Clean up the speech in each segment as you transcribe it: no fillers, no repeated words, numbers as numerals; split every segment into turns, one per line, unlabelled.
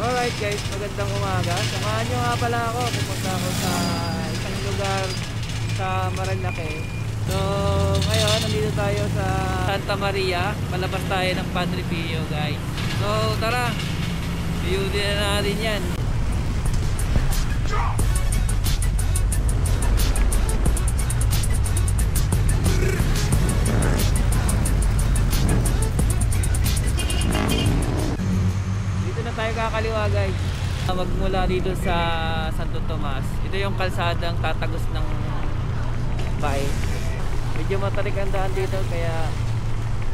Alright guys, magandang umaga. Samahan nyo nga pala ako. Pupunta ako sa isang lugar sa Marinake. So ngayon, nandito tayo sa Santa Maria. Palabas tayo ng Padre Pio guys. So tara, view din na natin yan. Tayo kakaliwa guys, magmula dito sa Santo Tomas. Ito yung kalsadang tatagos ng bahay. Medyo matarik ang daan dito, kaya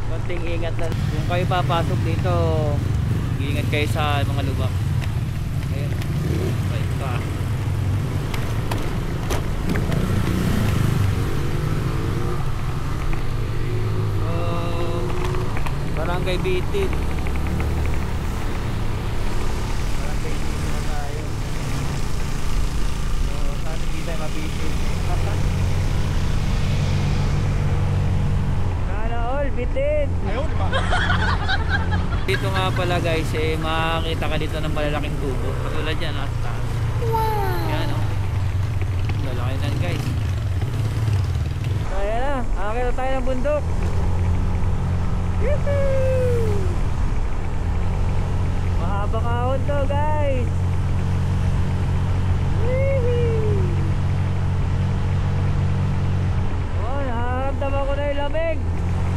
konting ingat lang kung kayo papasok dito. Ingat kayo sa mga lubak. Ayun, right pa. Barangay Bitin. Sana all bitin. Ayun ba? Dito nga pala guys, makakita ka dito ng malalaking tubo. Katulad yan, nasa. Wow. Yan o. Lalaki nan guys. So ayan na, akakita tayo ng bundok. Yuhuu! Mahabang ahon to guys. Tama ko na yung lamig.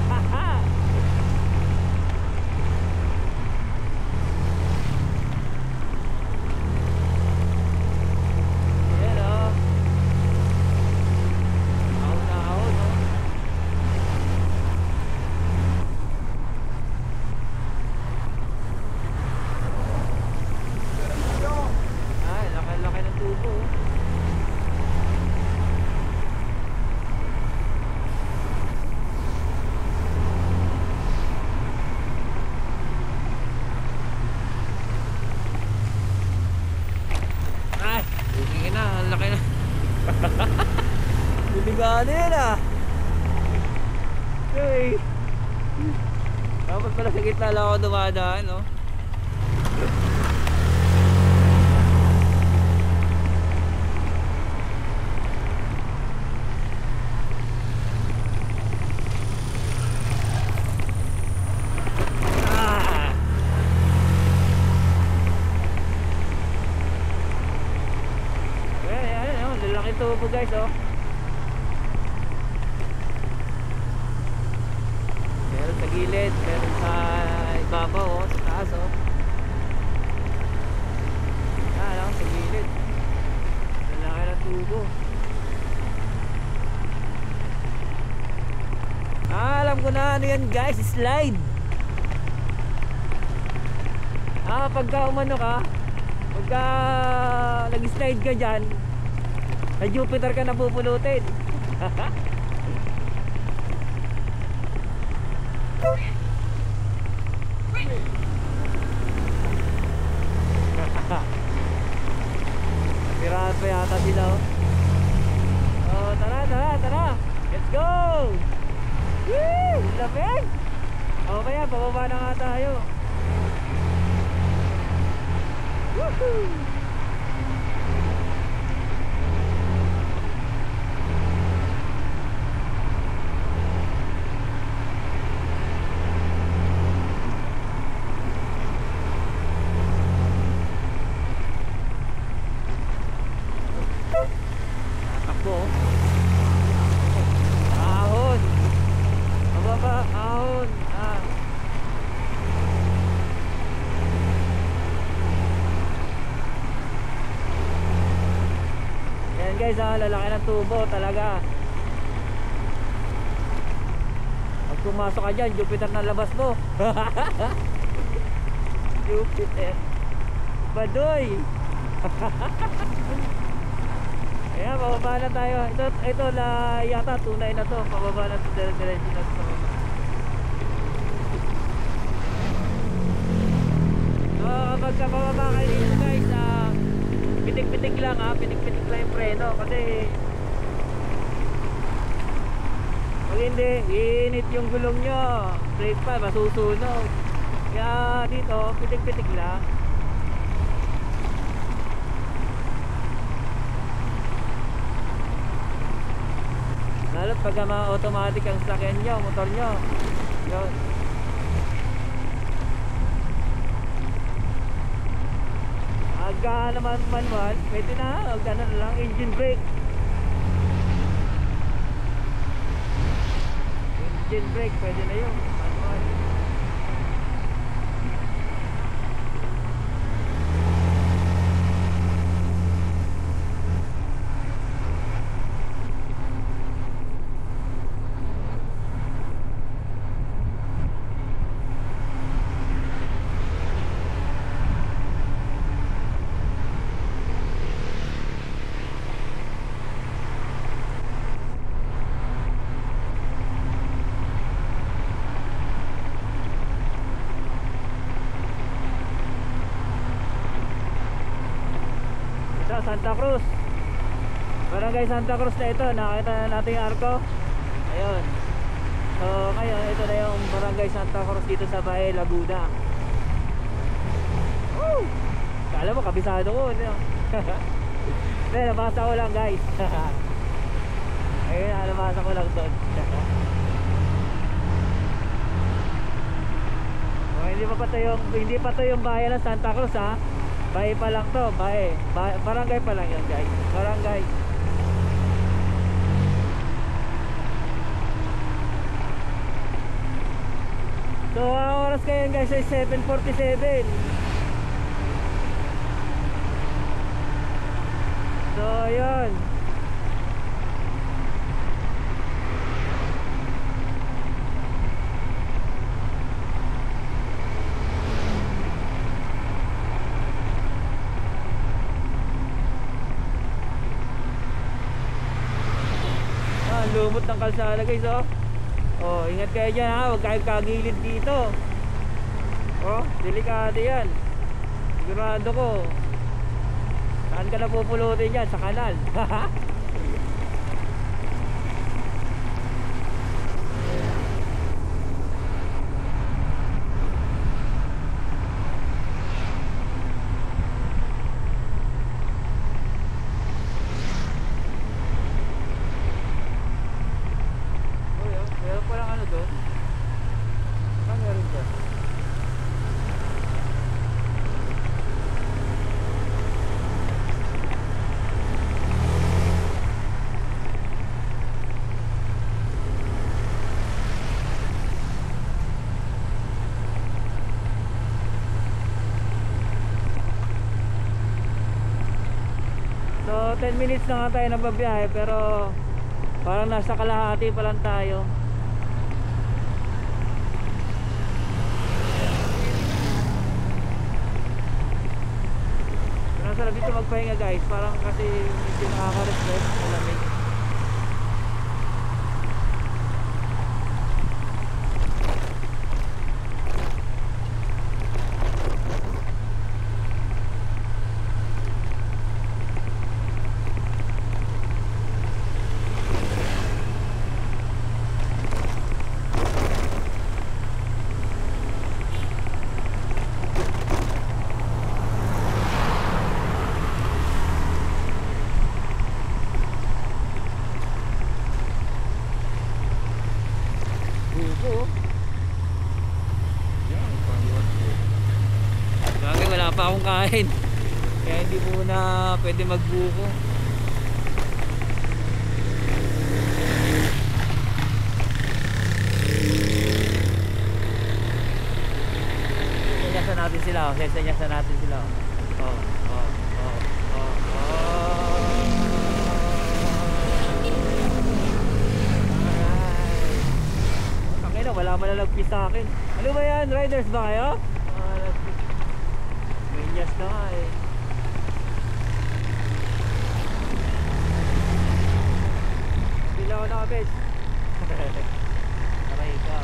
Haha. Yan o. Ahon na ahon o. Ay, laki-laki ng tubo. Bibiganin yun ah. Okay. Dapat pala sa gitna lang ako dumadaan no. Lalaki tubo guys oh. Meron sa gilid, meron sa ibabaw oh, sa taas oh. Yan lang sa gilid. Lalaki ng tubo. Alam ko na ano yan guys, slide. Pagka umano ka, pagka nag-slide ka dyan, na Jupiter ka napupulutin. Pirahan pa yata sila oh. Oh, tara. Let's go! Woo! Lapit! O kaya, bababa na nga tayo. Woohoo! Guys, lalaki ng tubo talaga. Pag pumasok ka dyan, Jupiter na labas mo. Jupiter Badoy. Ayan, bababa na tayo. Ito na yata tunay na to. Bababa na ito, diretso na ito. So kapag bababa kayo dito guys, pitik-pitik lang ha, pitik-pitik lang yung preno kasi pag hindi, iinit yung gulong nyo, brake pa, masusunog. Kaya dito, pitik-pitik lang. pagka mga automatic ang sasakyan nyo, motor nyo. Yun. Agka naman manual, pwede na, agka na lang engine brake. Engine brake, pwede na yun, manual. Santa Cruz, Barangay Santa Cruz na ito. Nakita na natin yung arko. Ayun. So ngayon ito na yung Barangay Santa Cruz dito sa Bae, Laguna. Woo! Kala mo kabisado ko, no? Hindi, nabasa ko lang guys. Ayun, nabasa ko lang doon. Oh, hindi pa to yung bayan ng Santa Cruz, ha. Bahay pa lang to, bahay. Barangay pa lang yun guys. Barangay. So ang oras ngayon guys ay 7:47. So yun. Lumot ng kalsada guys, oh. Oh, ingat kayo dyan, ha. Huwag kayong kagilid dito. Oh, delikado yan. Sigurado ko. Saan ka na pupulutin yan? Sa kanal. So 10 minutes na nga tayo nababiyahe, pero parang nasa kalahati pa lang tayo. Pero sarap dito magpahinga guys, parang kasi medyo nakaka-refresh, malamig. Wala pa akong kain, kaya hindi muna pwede magbuko. Senyasan natin sila, oh. Senyasan natin sila, oh. Oh, oh, oh, oh, oh. Tangina, wala malalagpis sa akin. Ano ba yan? Riders ba kayo? Yes na nga eh. Bilaw na kabit. Aray ka.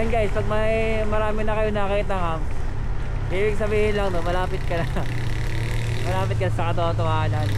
Ayan guys, pag may marami na kayo nakita nga, ibig sabihin lang no, malapit ka na. Malapit ka sa katotohanan.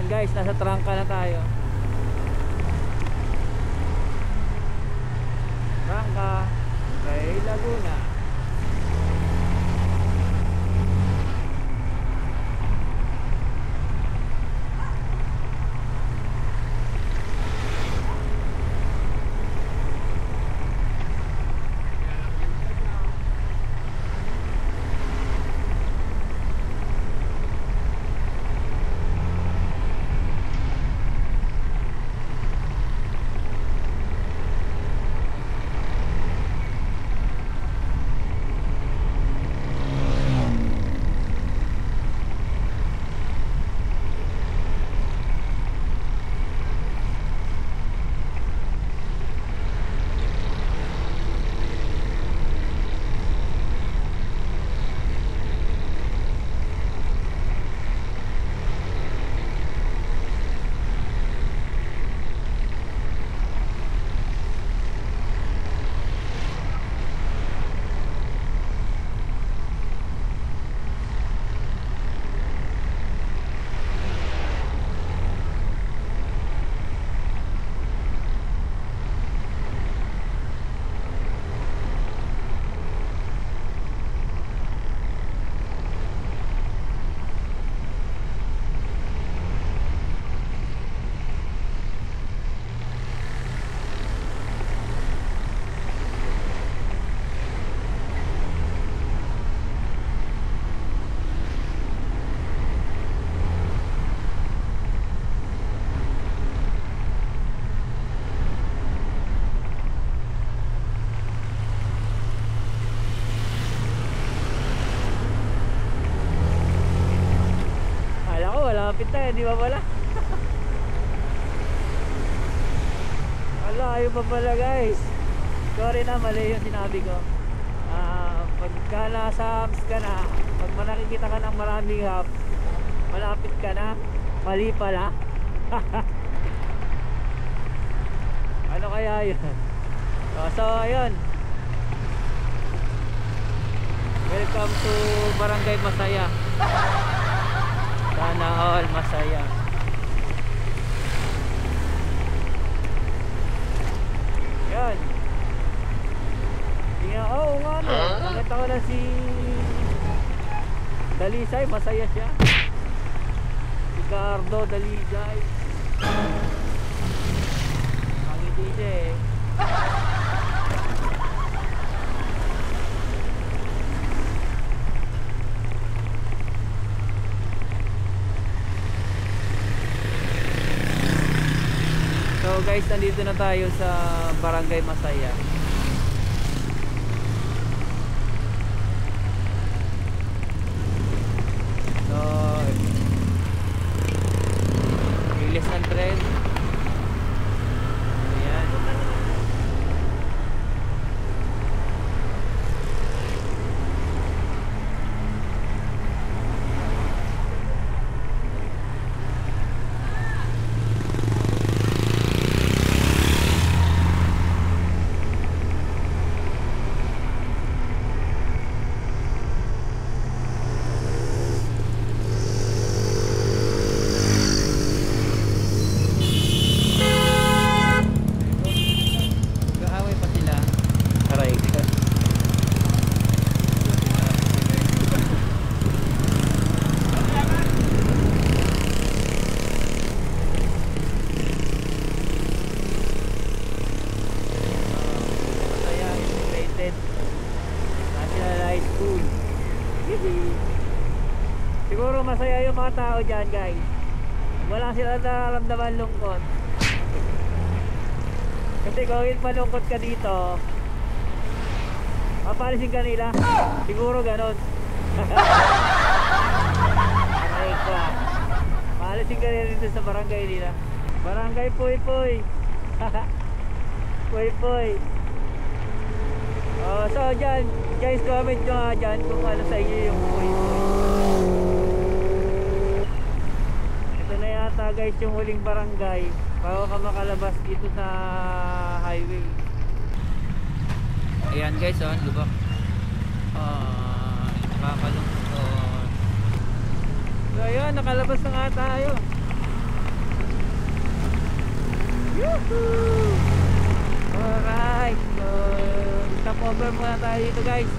Guys, nasa trangka na tayo. Trangka kay Laguna. Malapit na, di ba pala? Malayo pa pala guys. Sorry na, mali yung sinabi ko. Pagka nasa hubs ka na, pag nakikita ka ng maraming hubs, malapit ka na. Mali pala. Ano kaya yun? So ayun, welcome to Barangay Masaya. Sana all masaya. Yan. Oo nga no, nakita ko na si Dalisay, masaya siya. Si Cardo Dalisay, pangiti siya eh. So guys, nandito na tayo sa Barangay Masaya. So release ng tren. Ayan. Siguro masaya yung mga tao dyan guys. Wala sila nararamdaman lungkot. Kasi kung malungkot ka dito, Papalisin ka nila? Siguro ganon. Aray ko ah. Palisin ka nila dito sa barangay nila. Barangay Puy Puy. Puy Puy. Oh, so dyan, guys, comment nyo nga dyan kung ano sa inyo yung Puy Puy. Ito na yata guys yung huling barangay bago ka makalabas dito sa highway. Ayan guys, oh, lubak. Nakakalungkot. So ayun, nakalabas na nga tayo. Yuhuu! Alright, so stop over muna tayo dito guys.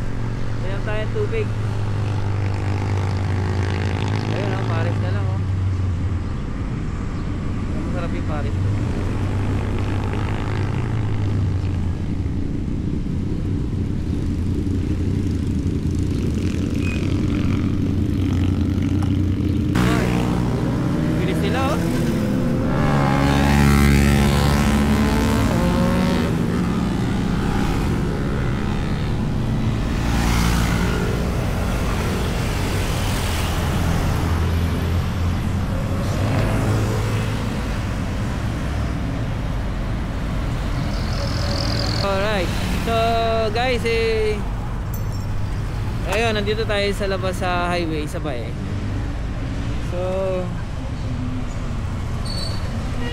Ayan tayo tubig. Ayun oh, Paris na lang oh. Masarap yung Paris. Bilis nila oh. Alright, so guys ayun, nandito tayo sa labas sa highway, sa Bae. So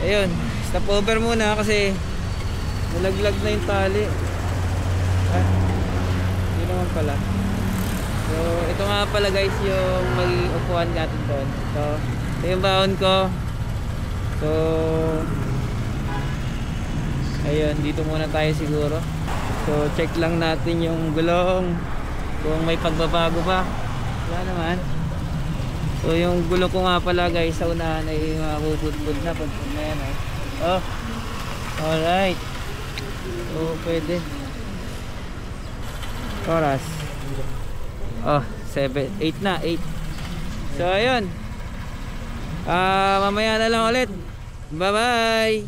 ayun, stop over muna kasi nalaglag na yung tali. Hindi naman pala. So ito nga pala guys yung magiging upuan natin doon. So ito yung baon ko. So ayun, dito muna tayo siguro. So check lang natin yung gulong kung may pagbabago ba. Wala naman. So yung gulong ko nga pala guys sa unahan ay mabubudbud na pag na yan eh. Oh, alright. So pwede. Oras. Oh, 7, 8 na, 8. So ayun. Mamaya na lang ulit. Bye bye.